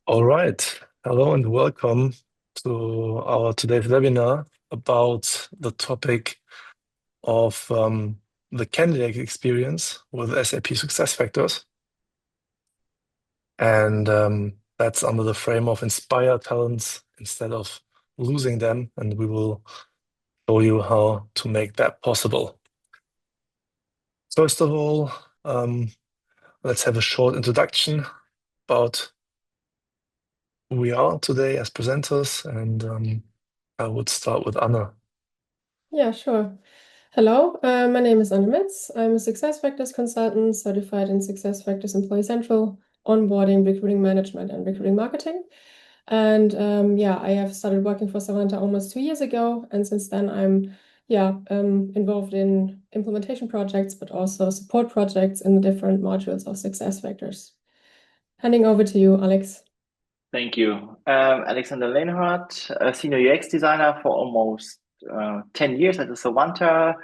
All right. Hello and welcome to our today's webinar about the topic of the candidate experience with SAP SuccessFactors. And that's under the frame of inspire talents instead of losing them. And we will show you how to make that possible. First of all, let's have a short introduction about who we are today as presenters. And I would start with Anna. Yeah, sure. Hello, my name is Anne Metz. I'm a SuccessFactors consultant certified in SuccessFactors Employee Central, onboarding, recruiting management, and recruiting marketing. And yeah, I have started working for Sovanta almost 2 years ago. And since then, I'm involved in implementation projects, but also support projects in the different modules of SuccessFactors. Handing over to you, Alex. Thank you. Alexander Lehnhardt, a senior UX designer for almost 10 years at the Sovanta,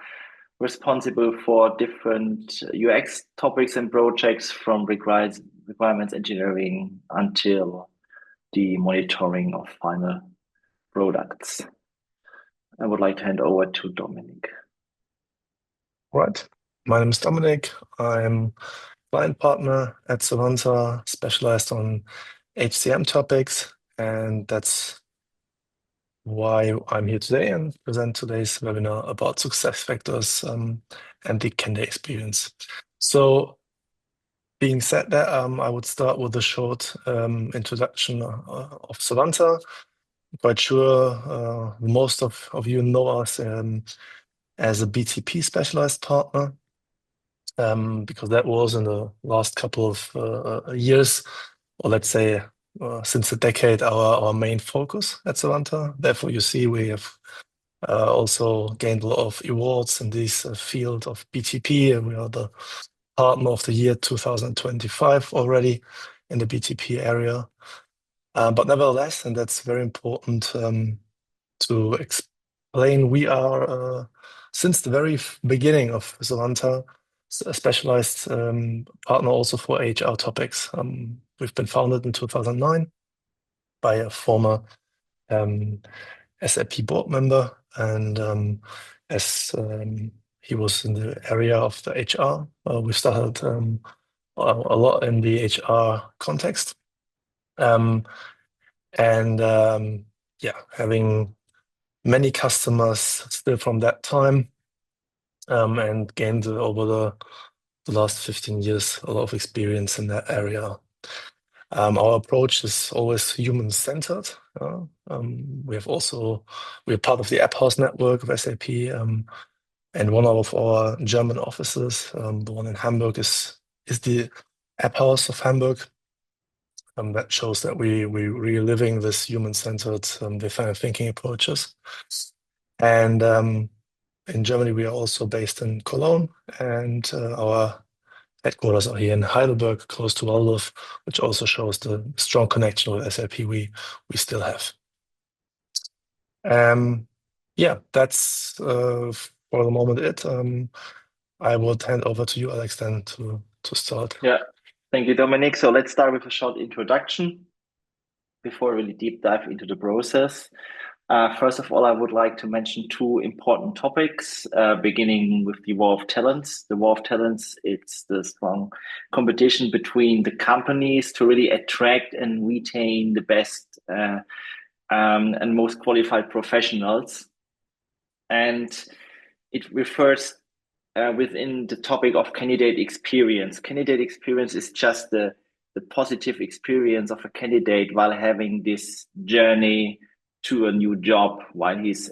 responsible for different UX topics and projects from requirements engineering until the monitoring of final products. I would like to hand over to Dominic. Right. My name is Dominic. I'm client partner at Sovanta, specialized on HCM topics, and that's why I'm here today and present today's webinar about success factors and the candidate experience. So, being said that, I would start with a short introduction of Sovanta. I'm quite sure most of you know us as a BTP specialized partner. Because that was in the last couple of years, or let's say since a decade, our main focus at Sovanta. Therefore, you see we have also gained a lot of awards in this field of BTP, and we are the Partner of the Year 2025 already in the BTP area. But nevertheless, and that's very important to explain, we are since the very beginning of Sovanta a specialized partner also for HR topics. We've been founded in 2009 by a former SAP board member, and as he was in the area of the HR, we started a lot in the HR context. And yeah, having many customers still from that time, and gained over the last 15 years a lot of experience in that area. Our approach is always human-centered. We are part of the App House network of SAP, and one of our German offices, the one in Hamburg, is the App House of Hamburg. That shows that we really living this human-centered design thinking approaches. And in Germany, we are also based in Cologne, and our headquarters are here in Heidelberg, close to Waldorf, which also shows the strong connection with SAP we still have. Yeah, that's for the moment it. I would hand over to you, Alex, then to start. Yeah, thank you, Dominic. So let's start with a short introduction before we really deep dive into the process. First of all, I would like to mention two important topics, beginning with the war of talents. The war of talents, it's the strong competition between the companies to really attract and retain the best and most qualified professionals. And it refers within the topic of candidate experience. Candidate experience is just the positive experience of a candidate while having this journey to a new job, while he's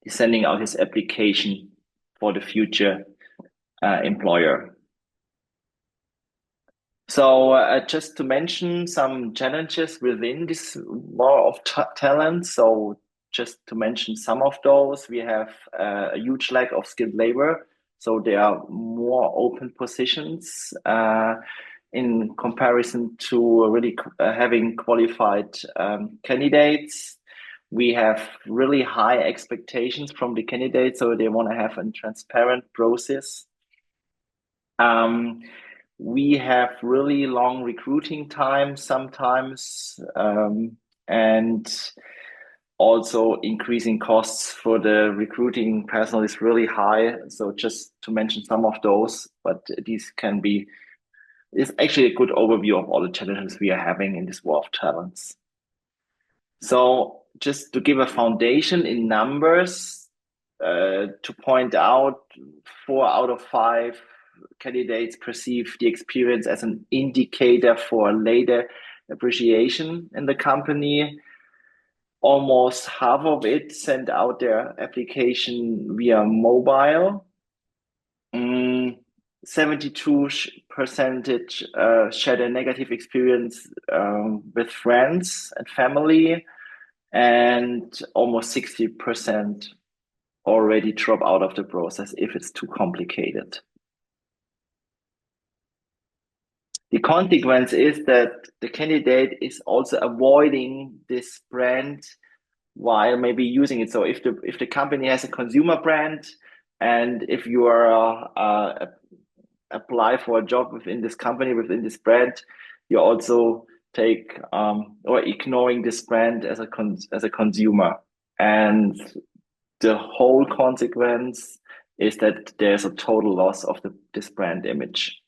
sending out his application for the future employer. So just to mention some challenges within this war of talent. So just to mention some of those, we have a huge lack of skilled labor. So there are more open positions in comparison to really having qualified candidates. We have really high expectations from the candidates, so they want to have a transparent process. We have really long recruiting time sometimes, and also increasing costs for the recruiting personnel is really high. So just to mention some of those, but these can be, it's actually a good overview of all the challenges we are having in this war of talents. So just to give a foundation in numbers, to point out 4 out of 5 candidates perceive the experience as an indicator for later appreciation in the company. Almost half of it sent out their application via mobile. 72% shared a negative experience with friends and family, and almost 60% already drop out of the process if it's too complicated. The consequence is that the candidate is also avoiding this brand while maybe using it. So if the company has a consumer brand, and if you are apply for a job within this company, within this brand, you also take or ignoring this brand as a consumer, and the whole consequence is that there's a total loss of this brand image.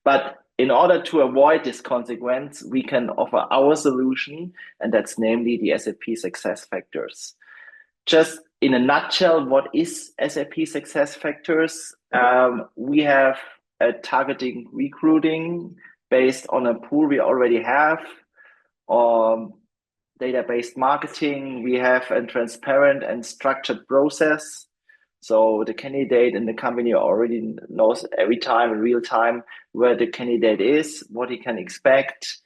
But in order to avoid this consequence, we can offer our solution, and that's namely the SAP SuccessFactors. Just in a nutshell, what is SAP SuccessFactors? We have a targeting recruiting based on a pool we already have, database marketing. We have a transparent and structured process. So the candidate and the company already knows every time in real time where the candidate is, what he can expect.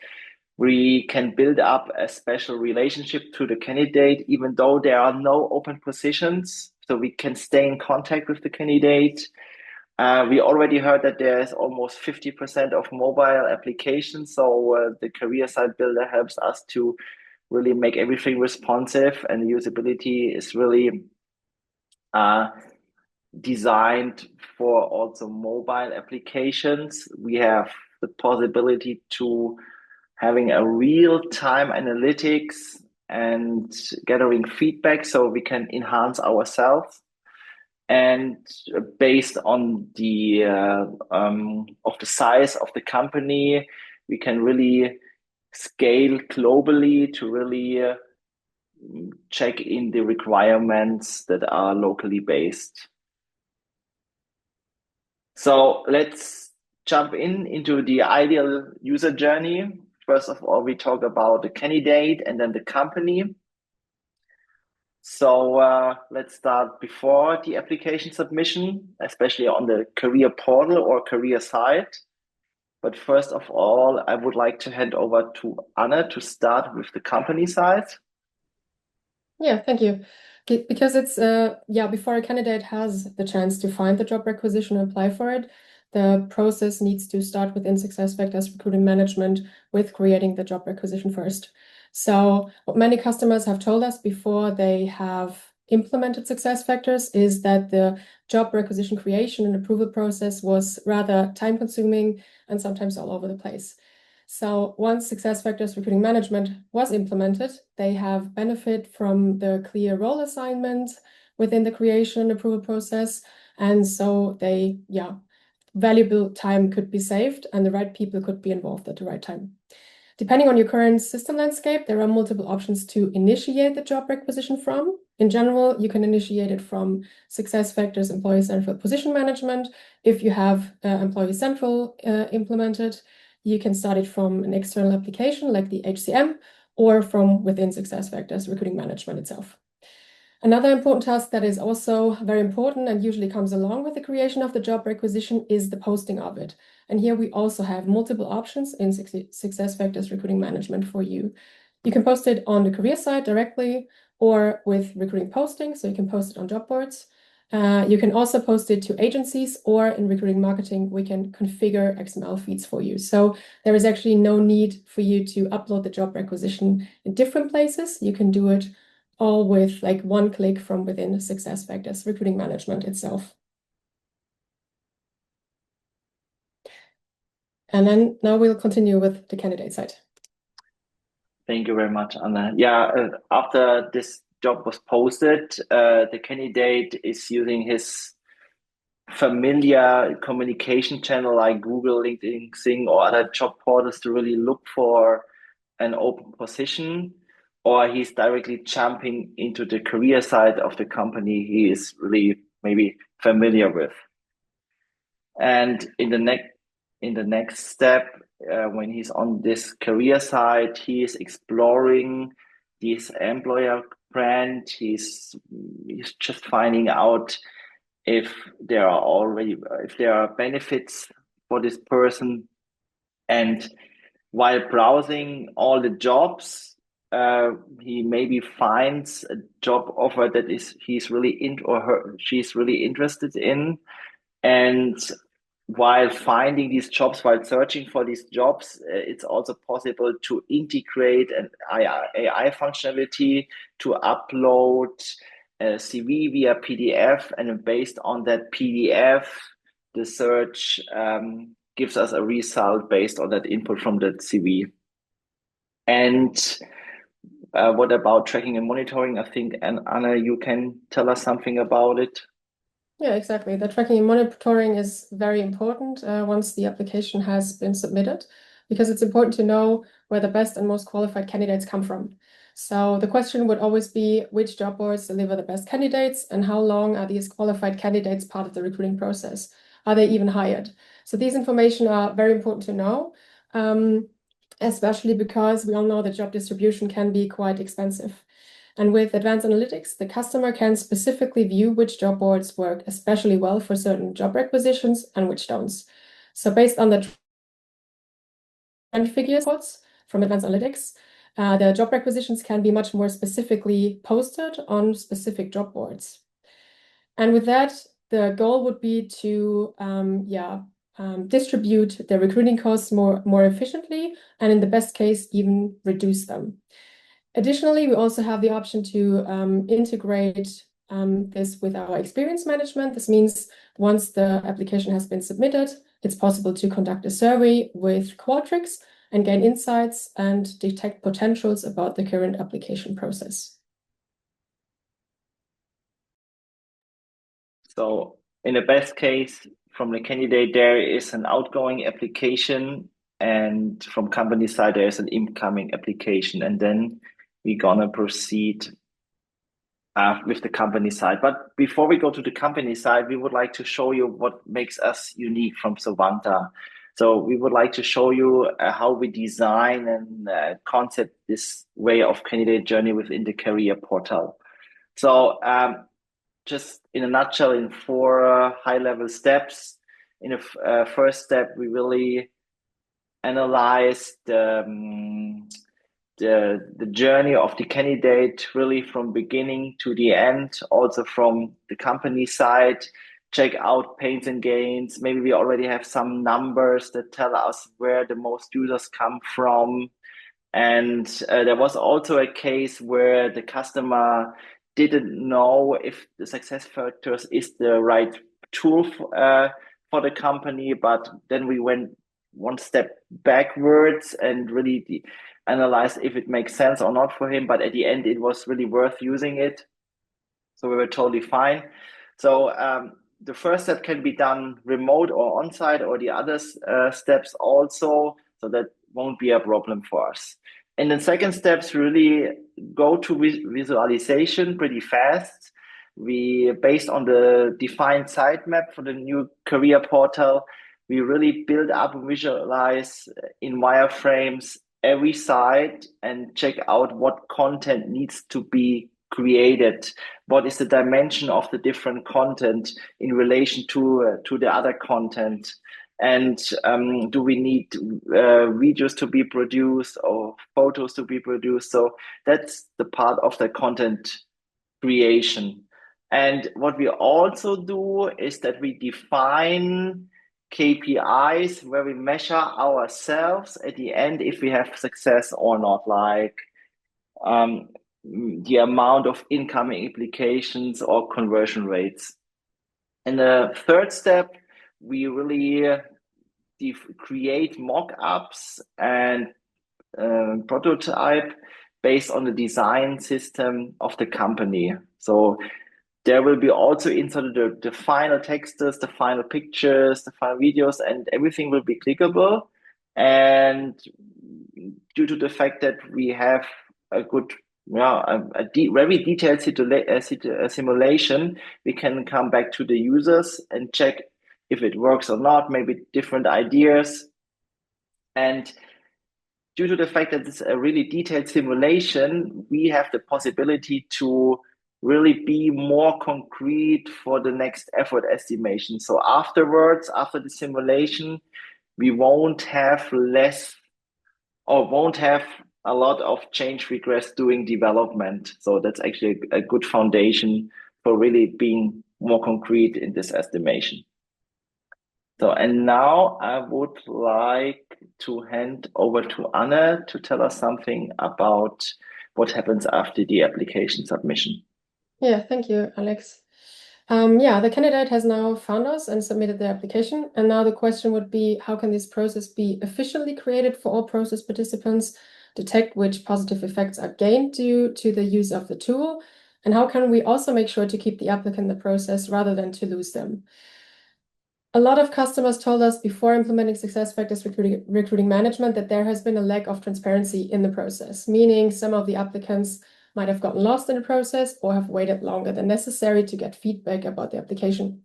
We can build up a special relationship to the candidate, even though there are no open positions. So we can stay in contact with the candidate. We already heard that there's almost 50% of mobile applications. So the career site builder helps us to really make everything responsive, and the usability is really designed for also mobile applications. We have the possibility to having a real-time analytics and gathering feedback so we can enhance ourselves. And based on the size of the company, we can really scale globally to really check in the requirements that are locally based. So let's jump into the ideal user journey. First of all, we talk about the candidate and then the company. So let's start before the application submission, especially on the career portal or career site. But first of all, I would like to hand over to Anne to start with the company side. Yeah, thank you. Because it's before a candidate has the chance to find the job requisition and apply for it, the process needs to start within SuccessFactors recruiting management with creating the job requisition first. So what many customers have told us before they have implemented SuccessFactors is that the job requisition creation and approval process was rather time-consuming and sometimes all over the place. So once SuccessFactors recruiting management was implemented, they have benefit from the clear role assignment within the creation and approval process. And so valuable time could be saved and the right people could be involved at the right time. Depending on your current system landscape, there are multiple options to initiate the job requisition from. In general, you can initiate it from SuccessFactors Employee Central Position Management. If you have Employee Central implemented, you can start it from an external application like the HCM or from within SuccessFactors recruiting management itself. Another important task that is also very important and usually comes along with the creation of the job requisition is the posting of it. And here we also have multiple options in SuccessFactors recruiting management for you. You can post it on the career site directly or with recruiting posting, so you can post it on job boards. You can also post it to agencies, or in recruiting marketing, we can configure XML feeds for you. So there is actually no need for you to upload the job requisition in different places. You can do it all with like one click from within SuccessFactors recruiting management itself. And then now we'll continue with the candidate side. Thank you very much, Anna. Yeah, after this job was posted, the candidate is using his familiar communication channel like Google, LinkedIn, Xing, or other job portals to really look for an open position, or he's directly jumping into the career side of the company he is really maybe familiar with. And in the next step, when he's on this career side, he is exploring this employer brand. He's just finding out if there are benefits for this person. And while browsing all the jobs, he maybe finds a job offer that she's really interested in. And while finding these jobs, while searching for these jobs, it's also possible to integrate an AI functionality to upload a CV via PDF, and based on that PDF, the search gives us a result based on that input from that CV. And what about tracking and monitoring? I think, and Anna, you can tell us something about it. Yeah, exactly. The tracking and monitoring is very important once the application has been submitted, because it's important to know where the best and most qualified candidates come from. So the question would always be, which job boards deliver the best candidates, and how long are these qualified candidates part of the recruiting process? Are they even hired? So these information are very important to know, especially because we all know the job distribution can be quite expensive. And with advanced analytics, the customer can specifically view which job boards work especially well for certain job requisitions and which don't. So based on the trend figures from advanced analytics, the job requisitions can be much more specifically posted on specific job boards. And with that, the goal would be to distribute the recruiting costs more efficiently, and in the best case, even reduce them. Additionally, we also have the option to integrate this with our experience management. This means once the application has been submitted, it's possible to conduct a survey with Qualtrics and gain insights and detect potentials about the current application process. So in the best case, from the candidate, there is an outgoing application, and from company side, there is an incoming application, and then we're gonna proceed with the company side. But before we go to the company side, we would like to show you what makes us unique from Sovanta. So we would like to show you how we design and concept this way of candidate journey within the career portal. So just in a nutshell, in 4 high-level steps. In the first step, we really analyze the journey of the candidate really from beginning to the end, also from the company side, check out pains and gains. Maybe we already have some numbers that tell us where the most users come from. And there was also a case where the customer didn't know if the SuccessFactors is the right tool for the company, but then we went one step backwards and really analyzed if it makes sense or not for him. But at the end, it was really worth using it. So we were totally fine. So the first step can be done remote or on-site, or the other steps also, so that won't be a problem for us. And then second steps really go to visualization pretty fast. We, based on the defined sitemap for the new career portal, we really build up and visualize in wireframes every site and check out what content needs to be created. What is the dimension of the different content in relation to the other content? And do we need videos to be produced or photos to be produced? So that's the part of the content creation. And what we also do is that we define KPIs where we measure ourselves at the end if we have success or not, like the amount of incoming applications or conversion rates. And the third step, we really create mock-ups and prototype based on the design system of the company. So there will be also inserted the final texts, the final pictures, the final videos, and everything will be clickable. And due to the fact that we have a good, very detailed simulation, we can come back to the users and check if it works or not, maybe different ideas. And due to the fact that it's a really detailed simulation, we have the possibility to really be more concrete for the next effort estimation. So afterwards, after the simulation, we won't have a lot of change requests doing development. So that's actually a good foundation for really being more concrete in this estimation. So, and now I would like to hand over to Anne to tell us something about what happens after the application submission. Yeah, thank you, Alex. Yeah, the candidate has now found us and submitted their application. And now the question would be, how can this process be efficiently created for all process participants, detect which positive effects are gained due to the use of the tool, and how can we also make sure to keep the applicant in the process rather than to lose them? A lot of customers told us before implementing SuccessFactors recruiting management that there has been a lack of transparency in the process, meaning some of the applicants might have gotten lost in the process or have waited longer than necessary to get feedback about the application.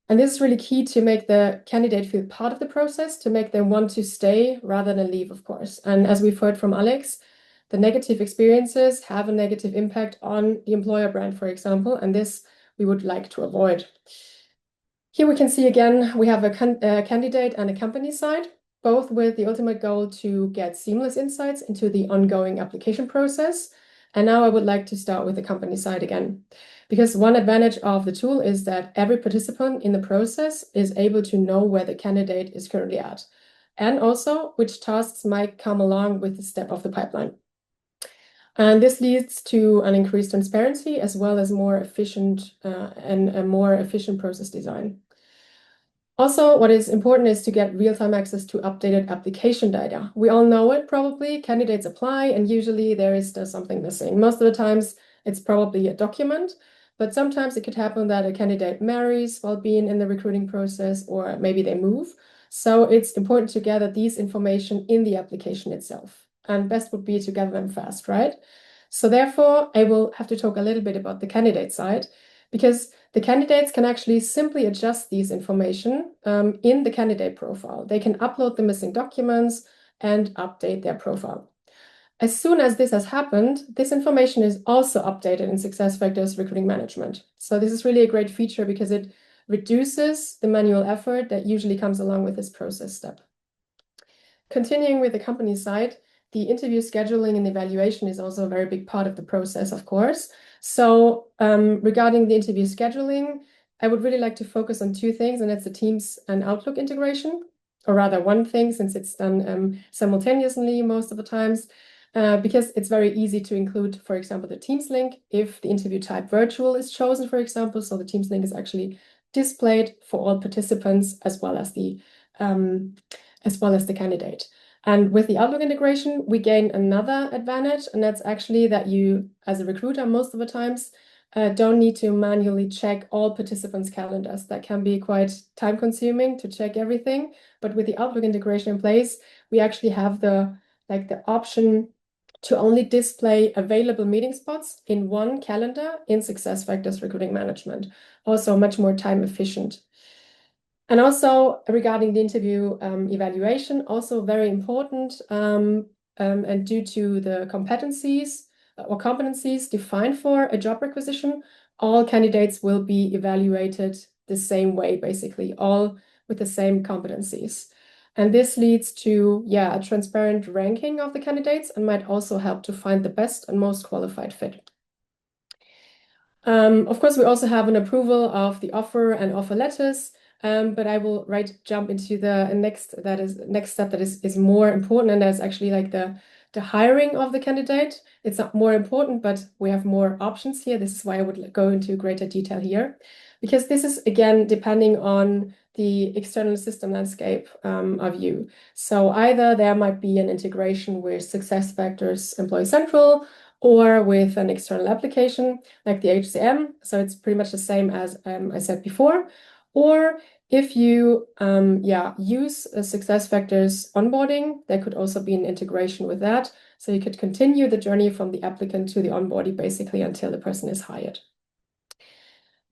And this is really key to make the candidate feel part of the process, to make them want to stay rather than leave, of course. And as we've heard from Alex, the negative experiences have a negative impact on the employer brand, for example, and this we would like to avoid. Here we can see again, we have a candidate and a company side, both with the ultimate goal to get seamless insights into the ongoing application process. And now I would like to start with the company side again, because one advantage of the tool is that every participant in the process is able to know where the candidate is currently at, and also which tasks might come along with the step of the pipeline. And this leads to an increased transparency as well as more efficient and a more efficient process design. Also, what is important is to get real-time access to updated application data. We all know it probably, candidates apply and usually there is still something missing. Most of the times it's probably a document, but sometimes it could happen that a candidate marries while being in the recruiting process, or maybe they move. So it's important to gather these information in the application itself. And best would be to gather them fast, right? So therefore, I will have to talk a little bit about the candidate side, because the candidates can actually simply adjust these information in the candidate profile. They can upload the missing documents and update their profile. As soon as this has happened, this information is also updated in SuccessFactors Recruiting Management. So this is really a great feature because it reduces the manual effort that usually comes along with this process step. Continuing with the company side, the interview scheduling and evaluation is also a very big part of the process, of course. So regarding the interview scheduling, I would really like to focus on two things, and that's the Teams and Outlook integration, or rather one thing, since it's done simultaneously most of the times, because it's very easy to include, for example, the Teams link if the interview type virtual is chosen, for example. So the Teams link is actually displayed for all participants as well as the candidate. And with the Outlook integration, we gain another advantage, and that's actually that you, as a recruiter, most of the times, don't need to manually check all participants' calendars. That can be quite time-consuming to check everything. But with the Outlook integration in place, we actually have the option to only display available meeting spots in one calendar in SuccessFactors Recruiting Management. Also much more time efficient. And also regarding the interview evaluation, also very important, and due to the competencies defined for a job requisition, all candidates will be evaluated the same way, basically, all with the same competencies. And this leads to, a transparent ranking of the candidates and might also help to find the best and most qualified fit. Of course, we also have an approval of the offer and offer letters. But I will jump into the next step that is more important, and that's actually like the hiring of the candidate. It's not more important, but we have more options here. This is why I would go into greater detail here, because this is again depending on the external system landscape view. So either there might be an integration with SuccessFactors Employee Central or with an external application like the HCM. So it's pretty much the same as I said before. Or if you use SuccessFactors onboarding, there could also be an integration with that. So you could continue the journey from the applicant to the onboarding basically until the person is hired.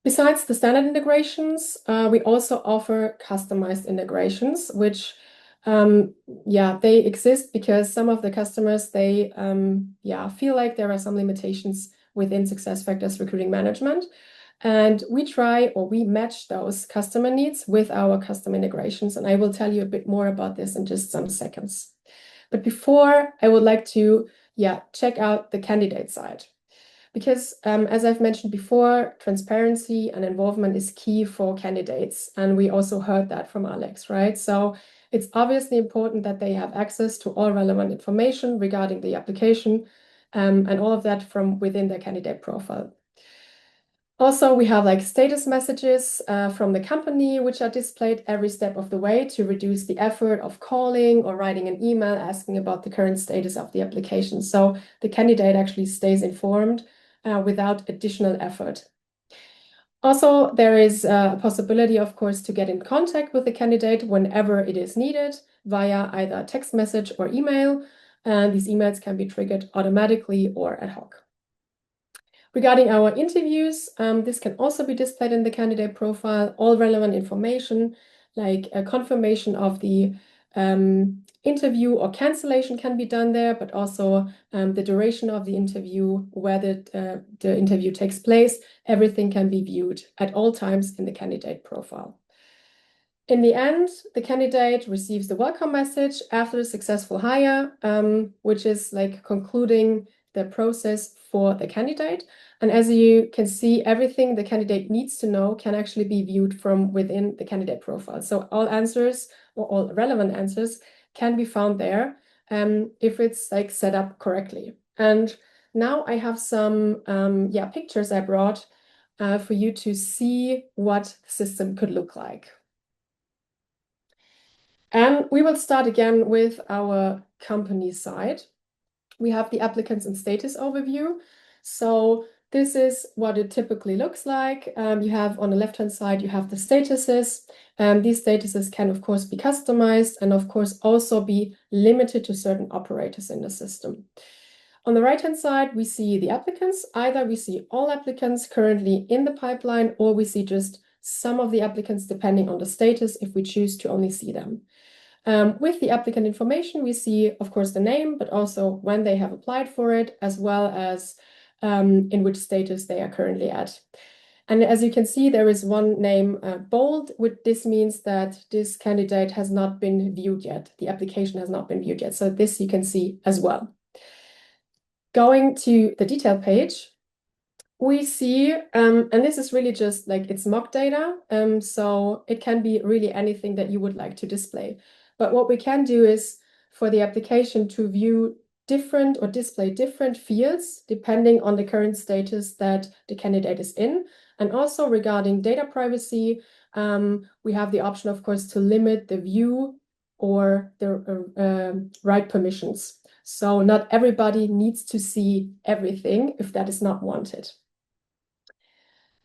Besides the standard integrations, we also offer customized integrations, which they exist because some of the customers, they feel like there are some limitations within SuccessFactors recruiting management. And we match those customer needs with our custom integrations. And I will tell you a bit more about this in just some seconds. But before, I would like to check out the candidate side. Because as I've mentioned before, transparency and involvement is key for candidates. And we also heard that from Alex, right? So it's obviously important that they have access to all relevant information regarding the application and all of that from within their candidate profile. Also, we have like status messages from the company, which are displayed every step of the way to reduce the effort of calling or writing an email asking about the current status of the application. So the candidate actually stays informed without additional effort. Also, there is a possibility, of course, to get in contact with the candidate whenever it is needed via either text message or email. And these emails can be triggered automatically or ad hoc. Regarding our interviews, this can also be displayed in the candidate profile. All relevant information, like a confirmation of the interview or cancellation can be done there, but also the duration of the interview, where the interview takes place, everything can be viewed at all times in the candidate profile. In the end, the candidate receives the welcome message after a successful hire, which is like concluding the process for the candidate. And as you can see, everything the candidate needs to know can actually be viewed from within the candidate profile. So all answers or all relevant answers can be found there if it's like set up correctly. And now I have some pictures I brought for you to see what the system could look like. And we will start again with our company side. We have the applicants and status overview. So this is what it typically looks like. You have on the left-hand side, you have the statuses. These statuses can, of course, be customized and, of course, also be limited to certain operators in the system. On the right-hand side, we see the applicants. Either we see all applicants currently in the pipeline, or we see just some of the applicants depending on the status if we choose to only see them. With the applicant information, we see, of course, the name, but also when they have applied for it, as well as in which status they are currently at. And as you can see, there is one name bold, which this means that this candidate has not been viewed yet. The application has not been viewed yet. So this you can see as well. Going to the detail page, we see, and this is really just like it's mock data. So it can be really anything that you would like to display. But what we can do is for the application to view different or display different fields depending on the current status that the candidate is in. And also regarding data privacy, we have the option, of course, to limit the view or the write permissions. So not everybody needs to see everything if that is not wanted.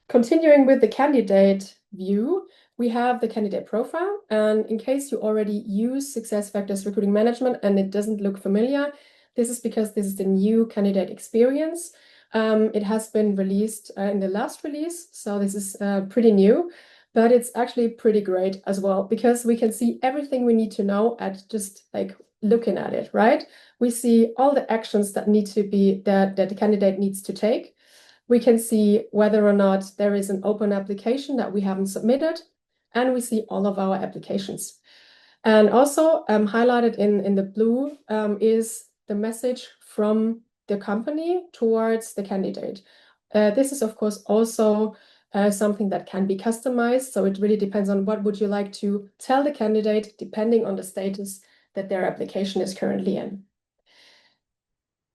Continuing with the candidate view, we have the candidate profile. And in case you already use SuccessFactors Recruiting Management and it doesn't look familiar, this is because this is the new candidate experience. It has been released in the last release, so this is pretty new, but it's actually pretty great as well because we can see everything we need to know at just like looking at it, right? We see all the actions that need to be that the candidate needs to take. We can see whether or not there is an open application that we haven't submitted, and we see all of our applications. And also highlighted in the blue is the message from the company towards the candidate. This is, of course, also something that can be customized. So it really depends on what would you like to tell the candidate, depending on the status that their application is currently in.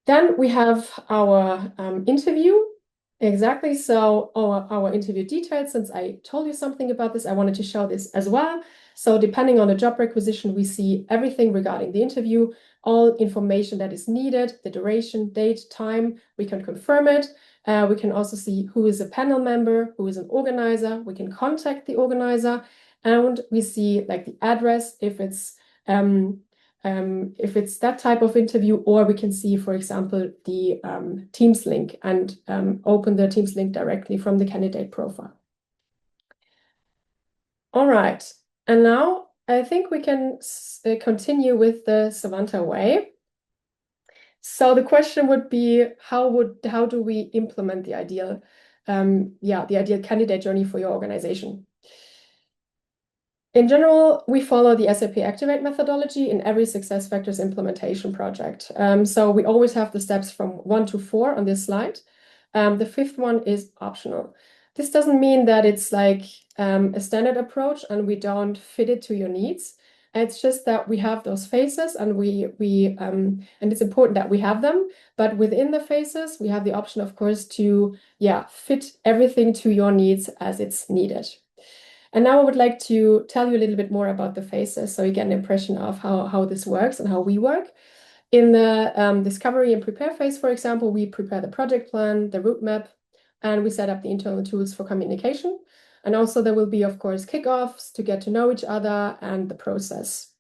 Then we have our interview. Exactly. So our interview details, since I told you something about this, I wanted to show this as well. So depending on the job requisition, we see everything regarding the interview, all information that is needed, the duration, date, time, we can confirm it. We can also see who is a panel member, who is an organizer. We can contact the organizer, and we see like the address if it's that type of interview, or we can see, for example, the Teams link and open the Teams link directly from the candidate profile. All right, and now I think we can continue with the Sovanta way. So the question would be, how do we implement the ideal candidate journey for your organization? In general, we follow the SAP Activate methodology in every SuccessFactors implementation project. So we always have the steps from 1 to 4 on this slide. The 5th one is optional. This doesn't mean that it's like a standard approach and we don't fit it to your needs. It's just that we have those phases and and it's important that we have them. But within the phases, we have the option, of course, to fit everything to your needs as it's needed. And now I would like to tell you a little bit more about the phases so you get an impression of how this works and how we work. In the discovery and prepare phase, for example, we prepare the project plan, the roadmap, and we set up the internal tools for communication. And also there will be, of course, kickoffs to get to know each other and the process.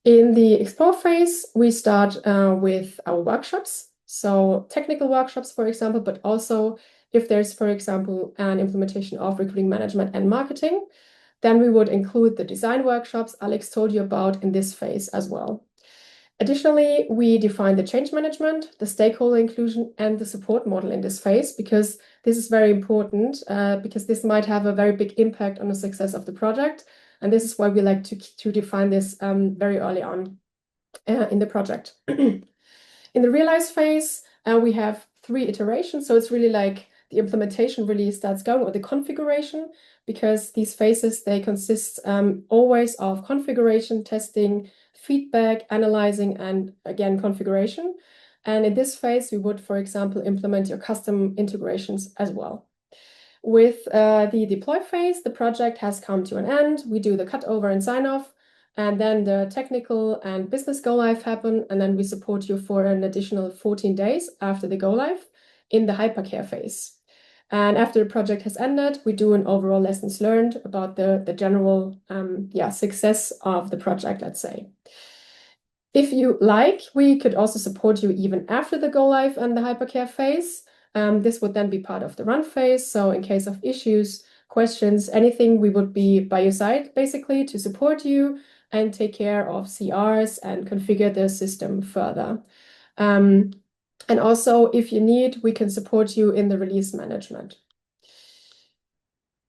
In the explore phase, we start with our workshops. So technical workshops, for example, but also if there's, for example, an implementation of recruiting management and marketing, then we would include the design workshops Alex told you about in this phase as well. Additionally, we define the change management, the stakeholder inclusion, and the support model in this phase, because this is very important, because this might have a very big impact on the success of the project. And this is why we like to define this very early on in the project. In the realize phase, we have 3 iterations. So it's really like the implementation really starts going, or the configuration, because these phases, they consist always of configuration, testing, feedback, analyzing, and again, configuration. And in this phase, we would, for example, implement your custom integrations as well. With the deploy phase, the project has come to an end. We do the cutover and sign off, and then the technical and business go live happen. And then we support you for an additional 14 days after the go live in the hypercare phase. And after the project has ended, we do an overall lessons learned about the general success of the project, let's say. If you like, we could also support you even after the go live and the hypercare phase. This would then be part of the run phase. So in case of issues, questions, anything, we would be by your side basically to support you and take care of CRs and configure the system further. And also, if you need, we can support you in the release management.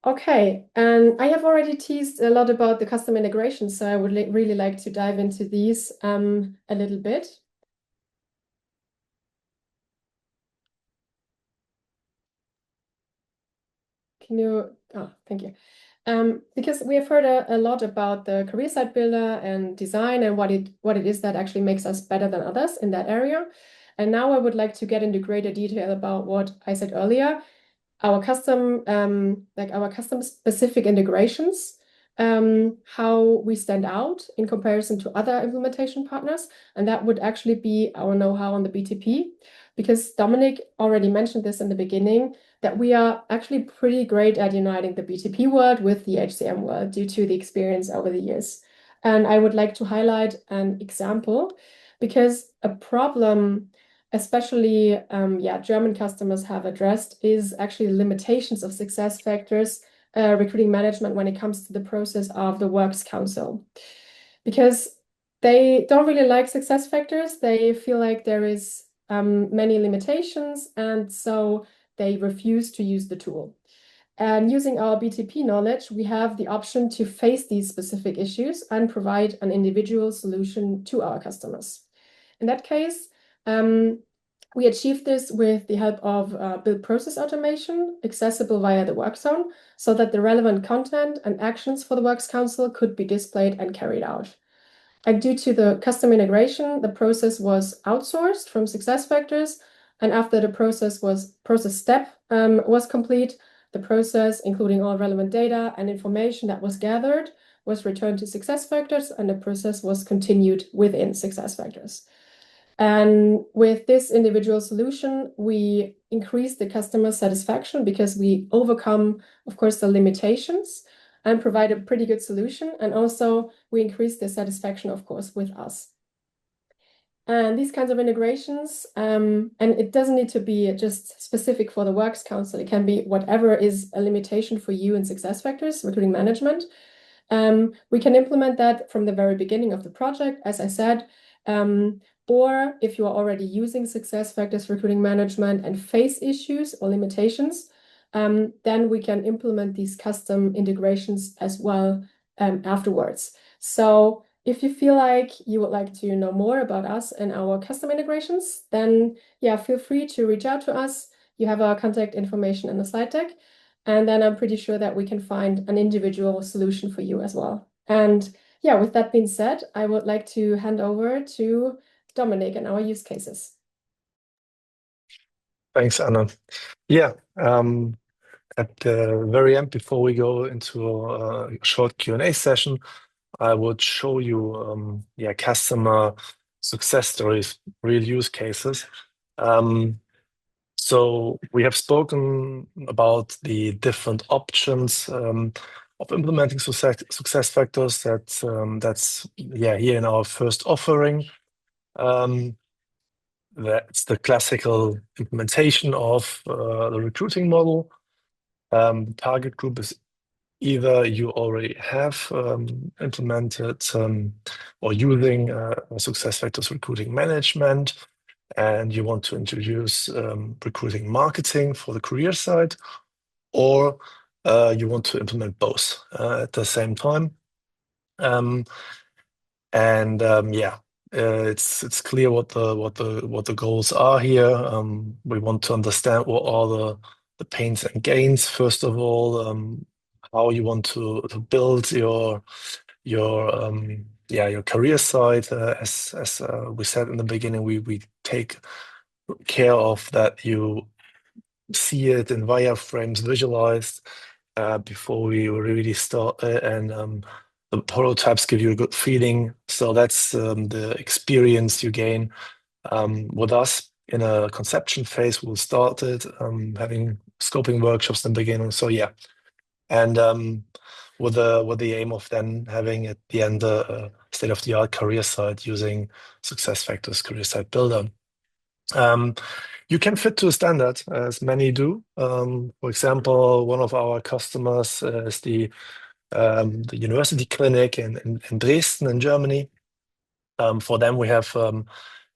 Okay, and I have already teased a lot about the custom integration, so I would really like to dive into these a little bit. Can you, thank you. Because we have heard a lot about the career site builder and design and what it is that actually makes us better than others in that area. And now I would like to get into greater detail about what I said earlier, our custom specific integrations, how we stand out in comparison to other implementation partners. And that would actually be our know-how on the BTP, because Dominic already mentioned this in the beginning, that we are actually pretty great at uniting the BTP world with the HCM world due to the experience over the years. And I would like to highlight an example, because a problem especially German customers have addressed is actually limitations of SuccessFactors recruiting management when it comes to the process of the Works Council. Because they don't really like SuccessFactors, they feel like there is many limitations, and so they refuse to use the tool. And using our BTP knowledge, we have the option to face these specific issues and provide an individual solution to our customers. In that case, we achieved this with the help of build process automation accessible via the work zone, so that the relevant content and actions for the Works Council could be displayed and carried out. And due to the custom integration, the process was outsourced from SuccessFactors, And after the process step was complete, the process, including all relevant data and information that was gathered, was returned to SuccessFactors, and the process was continued within SuccessFactors. And with this individual solution, we increase the customer satisfaction because we overcome, of course, the limitations and provide a pretty good solution. And also we increase the satisfaction, of course, with us. And these kinds of integrations, and it doesn't need to be just specific for the Works Council. It can be whatever is a limitation for you in SuccessFactors, recruiting management. We can implement that from the very beginning of the project, as I said. Or if you are already using SuccessFactors recruiting management and face issues or limitations, then we can implement these custom integrations as well afterwards. So if you feel like you would like to know more about us and our custom integrations, then yeah, feel free to reach out to us. You have our contact information in the slide deck. And then I'm pretty sure that we can find an individual solution for you as well. And yeah, with that being said, I would like to hand over to Dominic and our use cases. Thanks, Anna. Yeah, at the very end, before we go into a short Q&A session, I would show you customer success stories, real use cases. So we have spoken about the different options of implementing success factors. That's here in our first offering. That's the classical implementation of the recruiting model. The target group is either you already have implemented or using SuccessFactors recruiting management, and you want to introduce recruiting marketing for the career side, or you want to implement both at the same time. It's clear what the goals are here. We want to understand what are the pains and gains. First of all, how you want to build your career side. As we said in the beginning, we take care of that you see it in wireframes visualized before we really start, and the prototypes give you a good feeling. So that's the experience you gain with us in a conception phase. We'll start it having scoping workshops in the beginning. So yeah, and with the aim of then having at the end a state-of-the-art career site using SuccessFactors Career Site Builder. You can fit to a standard, as many do. For example, one of our customers is the university clinic in Dresden, in Germany. For them, we have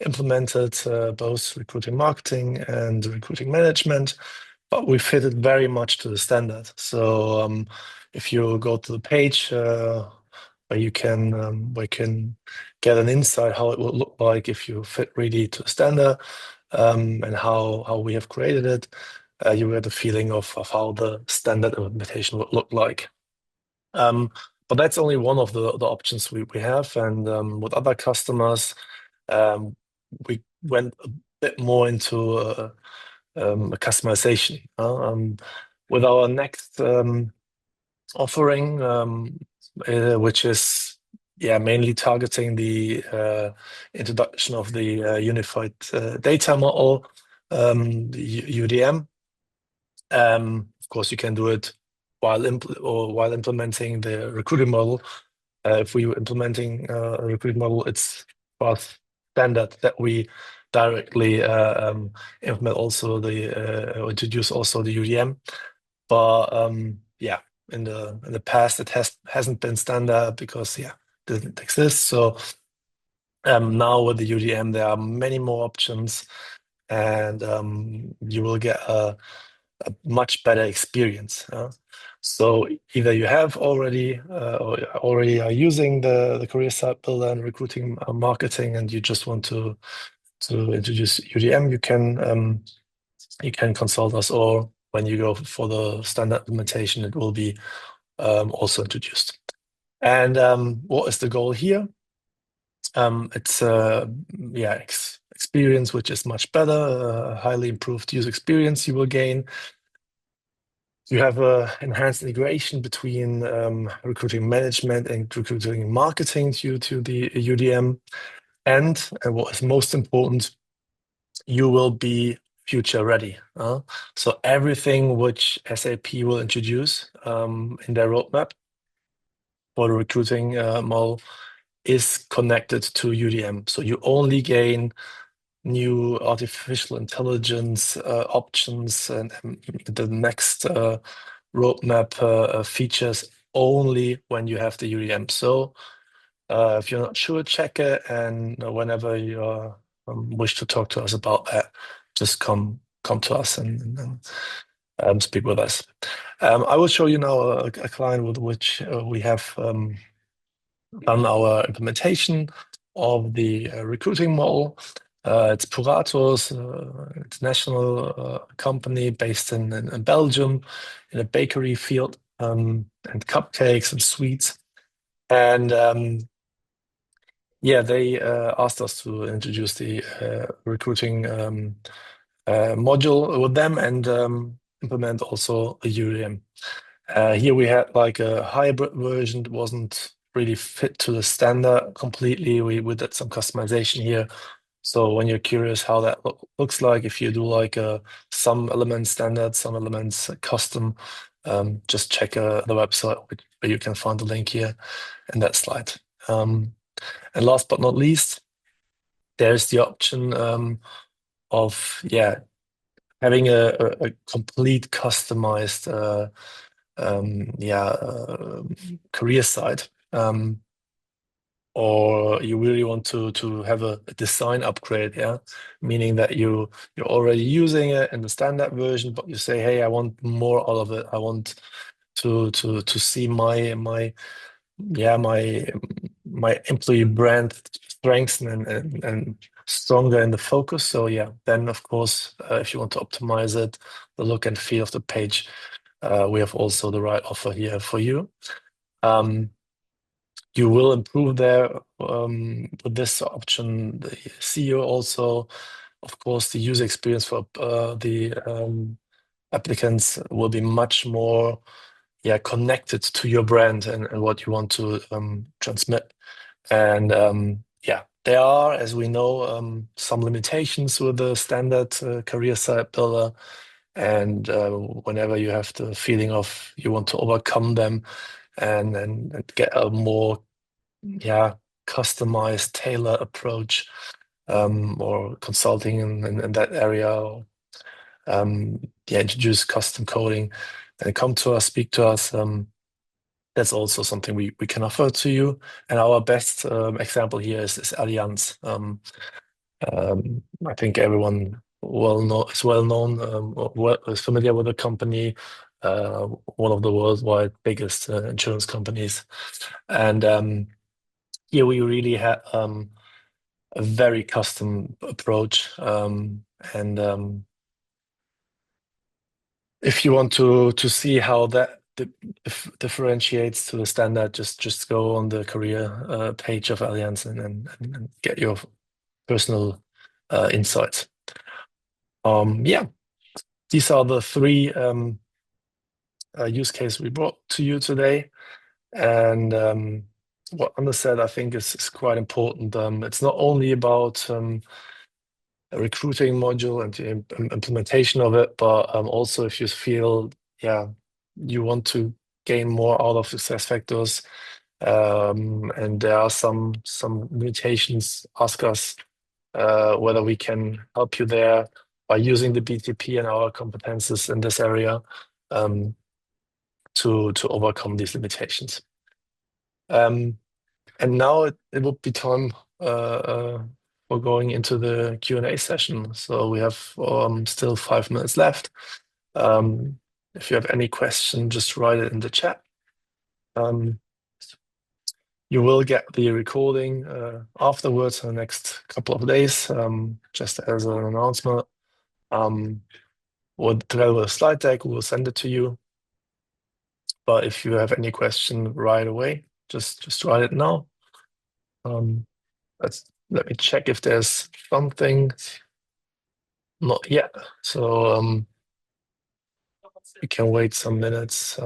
implemented both recruiting marketing and recruiting management, but we fit it very much to the standard. So if you go to the page where you can get an insight how it will look like if you fit really to the standard, and how we have created it, you get a feeling of how the standard implementation would look like. But that's only one of the options we have. And with other customers, we went a bit more into a customization. With our next offering, which is mainly targeting the introduction of the unified data model, the UDM. Of course, you can do it while implementing the recruiting model. If we were implementing a recruiting model, it's fast standard that we directly implement also or introduce also the UDM. But in the past it hasn't been standard because it didn't exist. So now with the UDM there are many more options, and you will get a much better experience. So either you have already or already are using the career site builder and recruiting marketing, and you just want to introduce UDM, you can consult us, or when you go for the standard implementation, it will be also introduced. And what is the goal here? It's experience, which is much better, a highly improved user experience you will gain. You have enhanced integration between recruiting management and recruiting marketing due to the UDM. And what is most important, you will be future ready. So everything which SAP will introduce in their roadmap for the recruiting model is connected to UDM. So you only gain new artificial intelligence options and the next roadmap features only when you have the UDM. So if you're not sure, check it, and whenever you wish to talk to us about that, just come to us and speak with us. I will show you now a client with which we have done our implementation of the recruiting model. It's Puratos, international company based in Belgium, in a bakery field, and cupcakes and sweets. And they asked us to introduce the recruiting module with them and implement also a UDM. Here we had like a hybrid version that wasn't really fit to the standard completely. We did some customization here. So when you're curious how that looks like, if you do like some elements standard, some elements custom, just check the website where you can find the link here in that slide. And last but not least, there's the option of having a complete customized career site, or you really want to have a design upgrade, meaning that you're already using it in the standard version, but you say, hey, I want more out of it. I want to see my employee brand strengthen and stronger in the focus. So then of course, if you want to optimize it, the look and feel of the page, we have also the right offer here for you. You will improve there with this option, the CEO also. Of course, the user experience for the applicants will be much more connected to your brand and what you want to transmit. And there are, as we know, some limitations with the standard career site builder. And whenever you have the feeling of you want to overcome them and get a more customized, tailored approach, or consulting in that area, or introduce custom coding, and come to us, speak to us. That's also something we can offer to you. And our best example here is Allianz. I think everyone is well known, is familiar with the company, one of the worldwide biggest insurance companies. And here we really had a very custom approach. If you want to see how that differentiates to the standard, just go on the career page of Allianz and get your personal insights. These are the three use cases we brought to you today. And what Anna said, I think is quite important. It's not only about a recruiting module and the implementation of it, but also if you feel you want to gain more out of SuccessFactors, and there are some limitations, ask us whether we can help you there by using the BTP and our competences in this area to overcome these limitations. And now it will be time for going into the Q&A session. So we have still 5 minutes left. If you have any question, just write it in the chat. You will get the recording afterwards in the next couple of days, just as an announcement. Together with a slide deck, we will send it to you. But if you have any question right away, just write it now. let me check if there's something. Not yet. So we can wait some minutes.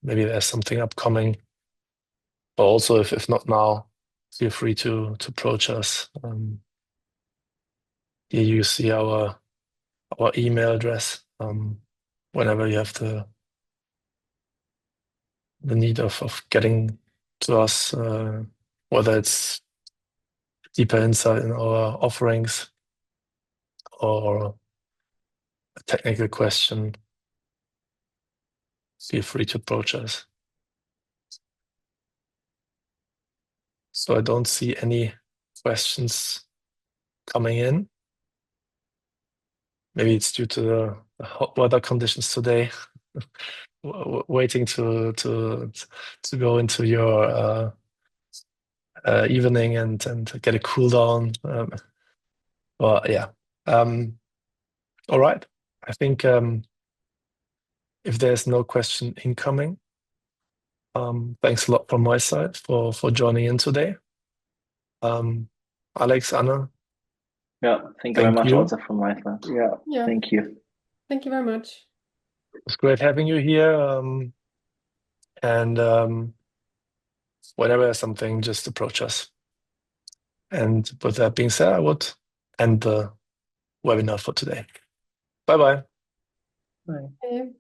Maybe there's something upcoming. But also, if not now, feel free to approach us. Here you see our email address. Whenever you have the need of getting to us, whether it's deeper insight in our offerings or a technical question, feel free to approach us. So I don't see any questions coming in. Maybe it's due to the hot weather conditions today. Waiting to go into your evening and get a cool down. But yeah. All right. I think if there's no question incoming, thanks a lot from my side for joining in today. Alex, Anna, Yeah, thank you very much you. also from my side. Yeah. Thank you. Thank you very much. It's great having you here. And whenever there's something, just approach us. And with that being said, I would end the webinar for today. Bye-bye. Bye. Okay.